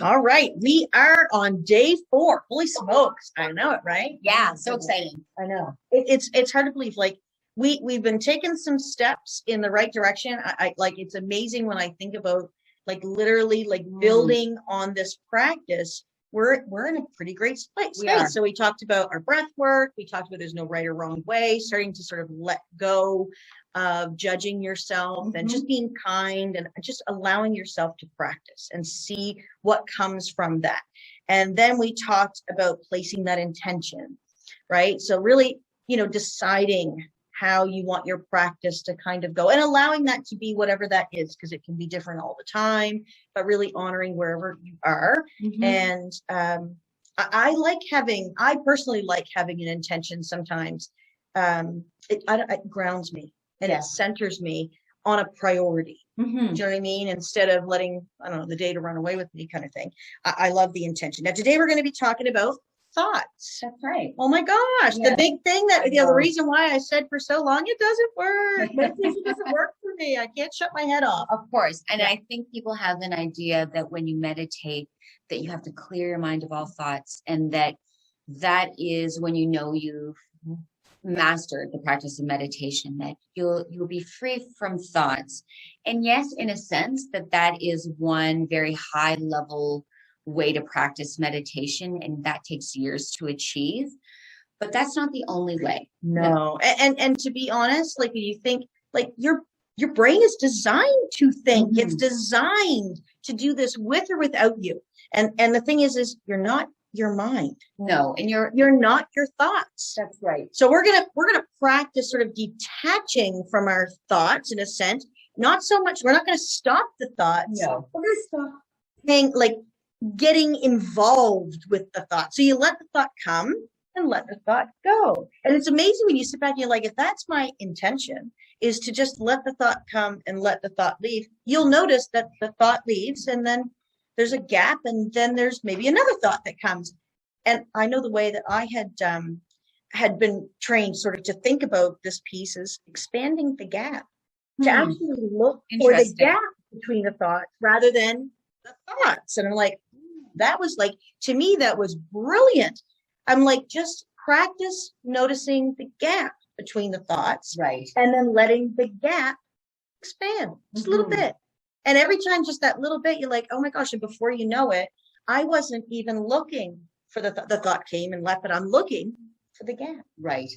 All right, we are on day 4. Holy smokes. I know it, right? Yeah, so exciting. I know. It's hard to believe. Like we've been taking some steps in the right direction. I like it's amazing when I think about like literally like building on this practice. We're in a pretty great space. So we talked about our breath work. We talked about there's no right or wrong way, starting to sort of let go of judging yourself and just being kind and just allowing yourself to practice and see what comes from that. And then we talked about placing that intention, right? So really, deciding how you want your practice to kind of go and allowing that to be whatever that is, because it can be different all the time, but really honoring wherever you are. And I personally like having an intention sometimes. It grounds me and it centers me on a priority. Do you know what I mean? Instead of letting, I don't know, the day to run away with me kind of thing. I love the intention. Now, today we're going to be talking about thoughts. That's right. Oh my gosh. The big thing that, the reason why I said for so long, it doesn't work. Meditation doesn't work for me. I can't shut my head off. Of course. And I think people have an idea that when you meditate, that you have to clear your mind of all thoughts, and that is when you've mastered the practice of meditation, that you'll be free from thoughts. And yes, in a sense, that is one very high level way to practice meditation, and that takes years to achieve, but that's not the only way. No. And to be honest, like when you think, like your brain is designed to think. It's designed to do this with or without you. And the thing is you're not your mind. No, and you're not your thoughts. That's right. So we're gonna practice sort of detaching from our thoughts in a sense. Not so much. We're not going to stop the thoughts. No, we're going to stop getting involved with the thought. So you let the thought come and let the thought go. And it's amazing when you sit back and you're like, if that's my intention, is to just let the thought come and let the thought leave, you'll notice that the thought leaves and then there's a gap and then there's maybe another thought that comes. And I know the way that I had been trained sort of to think about this piece is expanding the gap, to actually look for the gap between the thoughts rather than the thoughts. And I'm like, that was like, to me, that was brilliant. I'm like, just practice noticing the gap between the thoughts. Right. And then letting the gap expand just a little bit. And every time, just that little bit, you're like, oh my gosh. And before you know it, I wasn't even looking for the thought came and left, but I'm looking for the gap. Right.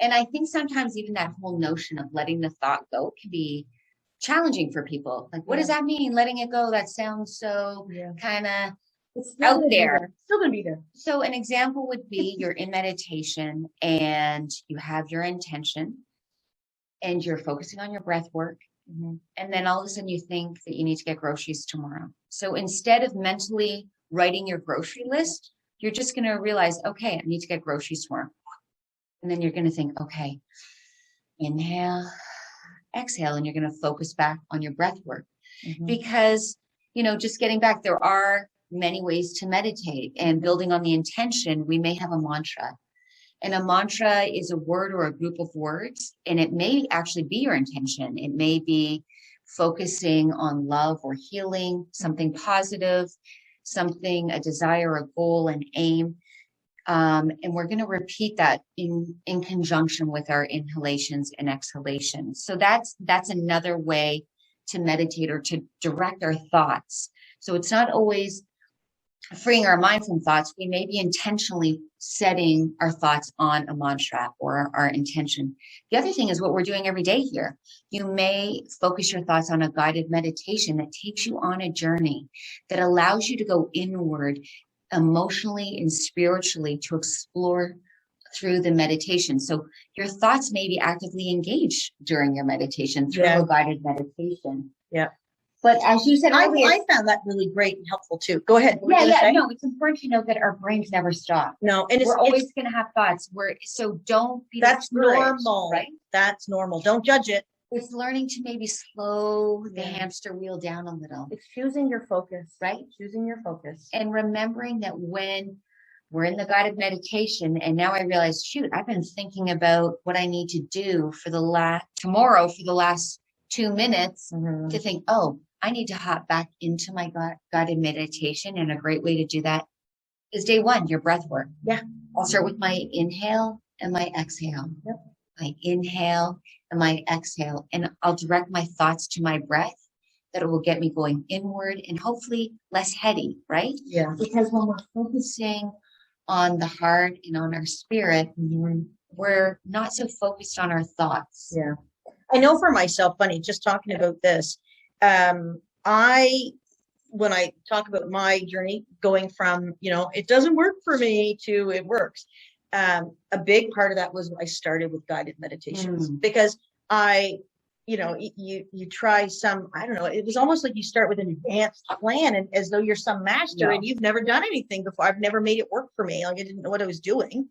And I think sometimes even that whole notion of letting the thought go can be challenging for people. Like, what does that mean? Letting it go? That sounds so kind of out there. Still gonna be there. So an example would be you're in meditation and you have your intention and you're focusing on your breath work. And then all of a sudden you think that you need to get groceries tomorrow. So instead of mentally writing your grocery list, you're just going to realize, okay, I need to get groceries tomorrow. And then you're going to think, okay, inhale, exhale, and you're going to focus back on your breath work. Because, just getting back, there are many ways to meditate, and building on the intention, we may have a mantra. And a mantra is a word or a group of words, and it may actually be your intention. It may be focusing on love or healing, something positive, something, a desire, a goal, an aim. And we're going to repeat that in conjunction with our inhalations and exhalations. So that's another way to meditate or to direct our thoughts. So it's not always freeing our mind from thoughts. We may be intentionally setting our thoughts on a mantra or our intention. The other thing is what we're doing every day here. You may focus your thoughts on a guided meditation that takes you on a journey that allows you to go inward emotionally and spiritually to explore through the meditation. So your thoughts may be actively engaged during your meditation through a guided meditation. Yeah. But as you said earlier, I found that really great and helpful too. Go ahead. No, it's important to know that our brains never stop. No, and we're always going to have thoughts. So don't be that's normal, right? That's normal. Don't judge it. It's learning to maybe slow the hamster wheel down a little. It's choosing your focus, right? Choosing your focus, and remembering that when we're in the guided meditation, and now I realize, shoot, I've been thinking about what I need to do for tomorrow for the last 2 minutes to think, oh, I need to hop back into my guided meditation. And a great way to do that is day one, your breath work. Yeah. I'll start with my inhale and my exhale. Yep. My inhale and my exhale. And I'll direct my thoughts to my breath, that it will get me going inward and hopefully less heady, right? Yeah. Because when we're focusing on the heart and on our spirit, we're not so focused on our thoughts. Yeah. I know for myself, funny, just talking about this, when I talk about my journey going from, it doesn't work for me to it works. A big part of that was I started with guided meditations because you try some, I don't know, it was almost like you start with an advanced plan and as though you're some master and you've never done anything before. I've never made it work for me. Like I didn't know what I was doing.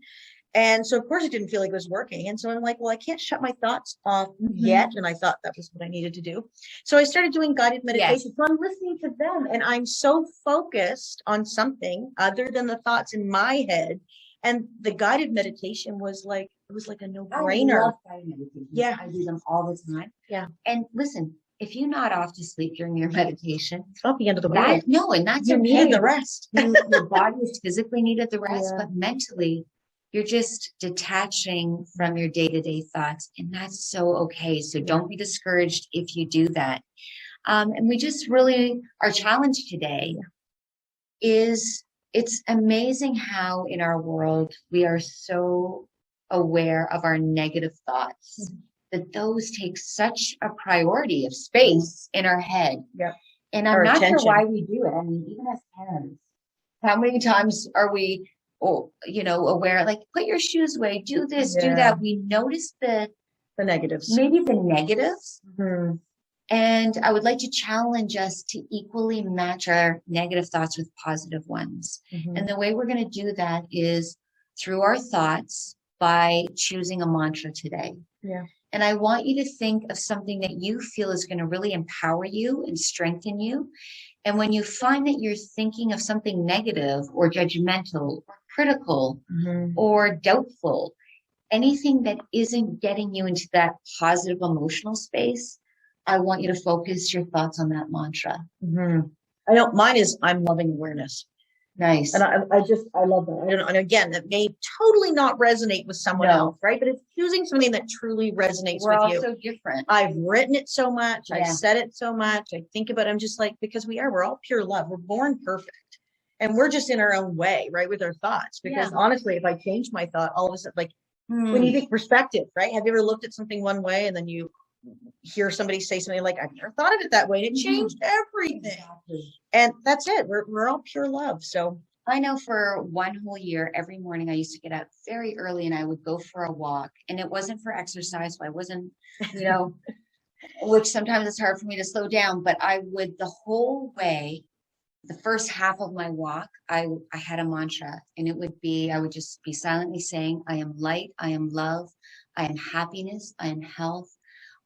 And so of course it didn't feel like it was working. And so I'm like, well, I can't shut my thoughts off yet. And I thought that was what I needed to do. So I started doing guided meditation. So I'm listening to them and I'm so focused on something other than the thoughts in my head. And the guided meditation was like, it was like a no-brainer. I love guided meditation. Yeah. I do them all the time. Yeah. And listen, if you nod off to sleep during your meditation, it's not the end of the world. No, and that's you okay. needed the rest. Your body is physically needed the rest, but mentally, you're just detaching from your day-to-day thoughts, and that's so okay. So don't be discouraged if you do that. And we just really, our challenge today is, it's amazing how in our world we are so aware of our negative thoughts, that those take such a priority of space in our head. Yeah. And I'm not sure why we do it. I mean, even as parents, how many times are we aware, like, put your shoes away, do this, do that. We notice the negatives, maybe the negatives. And I would like to challenge us to equally match our negative thoughts with positive ones. And the way we're going to do that is through our thoughts by choosing a mantra today. Yeah. And I want you to think of something that you feel is going to really empower you and strengthen you. And when you find that you're thinking of something negative or judgmental or critical or doubtful, anything that isn't getting you into that positive emotional space, I want you to focus your thoughts on that mantra. I know mine is, I'm loving awareness. Nice. And I love that. I don't know. And again, that may totally not resonate with someone else, right? But it's choosing something that truly resonates with you. We're all so different. I've written it so much. I've said it so much. I think about it. I'm just like, because we're all pure love. We're born perfect. And we're just in our own way, right? With our thoughts. Because honestly, if I change my thought, all of a sudden, like when you think perspective, right? Have you ever looked at something one way and then you hear somebody say something like, I've never thought of it that way. And it changed everything. And that's it. We're all pure love. So I know for one whole year, every morning I used to get up very early and I would go for a walk, and it wasn't for exercise. So I wasn't, which sometimes it's hard for me to slow down, but I would the whole way, the first half of my walk, I had a mantra, and it would be, I would just be silently saying, I am light, I am love, I am happiness, I am health,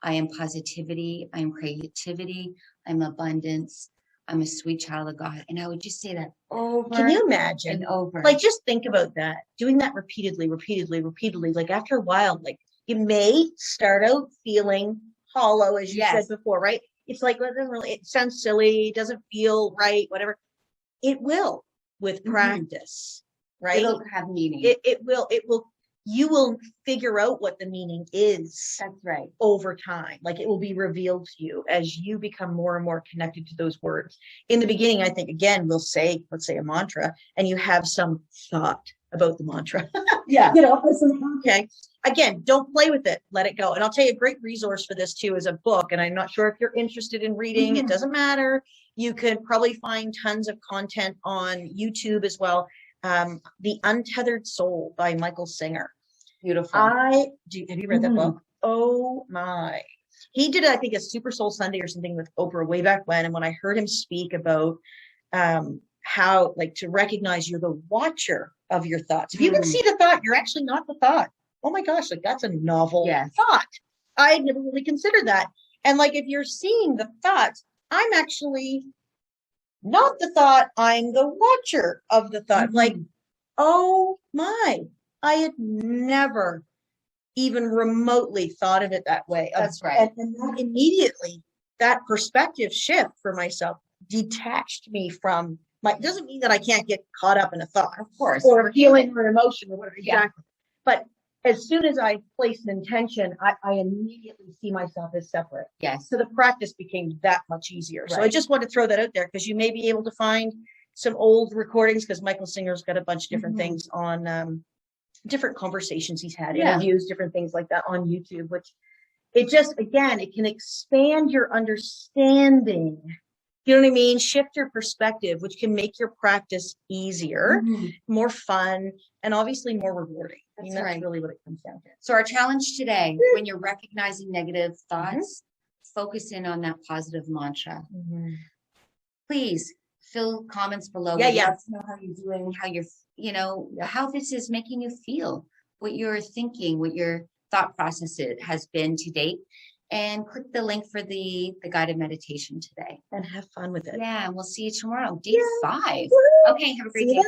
I am positivity, I am creativity, I'm abundance, I'm a sweet child of God. And I would just say that over. Can you imagine? And over. Like, just think about that. Doing that repeatedly. Like after a while, like you may start out feeling hollow, as you said before, right? It's like, it sounds silly, doesn't feel right, whatever. It will with practice, right? It'll have meaning. It will. You will figure out what the meaning is. That's right. Over time. Like it will be revealed to you as you become more and more connected to those words. In the beginning, I think, again, let's say a mantra, and you have some thought about the mantra. Okay. Again, don't play with it. Let it go. And I'll tell you a great resource for this too is a book. And I'm not sure if you're interested in reading. It doesn't matter. You could probably find tons of content on YouTube as well. The Untethered Soul by Michael Singer. Beautiful. Have you read that book? Oh my. He did, I think, a Super Soul Sunday or something with Oprah way back when. And when I heard him speak about how, like, to recognize you're the watcher of your thoughts. If you can see the thought, you're actually not the thought. Oh my gosh, like that's a novel thought. I had never really considered that. And like, if you're seeing the thoughts, I'm actually not the thought, I'm the watcher of the thought. Like, oh my, I had never even remotely thought of it that way. That's right. And that immediately that perspective shift for myself detached me from doesn't mean that I can't get caught up in a thought, Of course. or a feeling or an emotion or whatever. Yeah. Exactly. But as soon as I place an intention, I immediately see myself as separate. Yes. So the practice became that much easier. Right. So I just want to throw that out there because you may be able to find some old recordings, because Michael Singer's got a bunch of different things on different conversations he's had, interviews, different things like that on YouTube, which it just, again, it can expand your understanding. You know what I mean? Shift your perspective, which can make your practice easier, more fun, and obviously more rewarding. That's really what it comes down to. So our challenge today, when you're recognizing negative thoughts, focus in on that positive mantra. Please fill comments below. Yeah. Let us know how you're doing, how you're, how this is making you feel, what you're thinking, what your thought process has been to date. And click the link for the guided meditation today. And have fun with it. Yeah, and we'll see you tomorrow, day 5. Okay, have a great day.